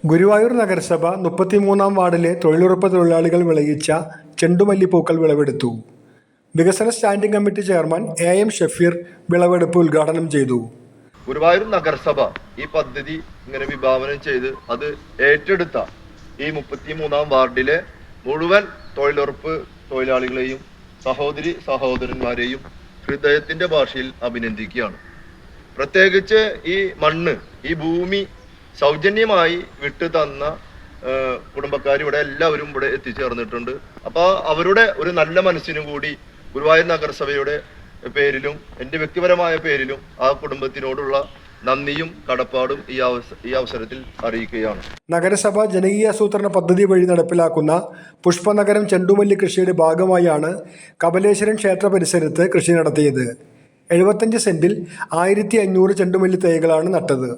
ഗുരുവായൂർ നഗരസഭ 33-ാം വാർഡിലെ തൊഴിലുറപ്പ് തൊഴിലാളികൾ വിളയിച്ച ചെണ്ടുമല്ലിപ്പൂക്കൾ വിളവെടുത്തു. വികസന standing committee chairman AM Shafeer വിളവെടുപ്പ് ഉദ്ഘാടനം ചെയ്തു. ഗുരുവായൂർ നഗരസഭ ഈ പദ്ധതി ഇങ്ങനെ വിഭാവനം ചെയ്ത് അത് ഏറ്റെടുത്ത ഈ 33-ാം വാർഡിലെ മുഴുവൻ തൊഴിലുറപ്പ് തൊഴിലാളികളെയും സഹോദരി സഹോദരന്മാരെയും ഹൃദയത്തിന്റെ ഭാഷയിൽ അഭിനന്ദിക്കുകയാണ്. പ്രത്യേകിച്ച് ഈ മണ്ണ്, ഈ ഭൂമി സൗജന്യമായി വിട്ടു തന്ന കുടുംബക്കാർ ഇവിടെ എല്ലാവരും ഇവിടെ എത്തിച്ചേർന്നിട്ടുണ്ട്. അപ്പോൾ അവരുടെ ഒരു നല്ല മനസ്സിനും കൂടി ഗുരുവായൂർ നഗരസഭയുടെ പേരിലും എൻ്റെ വ്യക്തിപരമായ പേരിലും ആ കുടുംബത്തിനോടുള്ള നന്ദിയും കടപ്പാടും ഈ അവസരത്തിൽ അറിയിക്കുകയാണ്. നഗരസഭ ജനകീയാസൂത്രണ പദ്ധതി വഴി നടപ്പിലാക്കുന്ന പുഷ്പനഗരം ചെണ്ടുമല്ലി കൃഷിയുടെ ഭാഗമായാണ് കപിലേശ്വരം ക്ഷേത്ര പരിസരത്ത് കൃഷി നടത്തിയത്. 75 സെന്റിൽ 1500 ചെണ്ടുമല്ലി തൈകളാണ് നട്ടത്.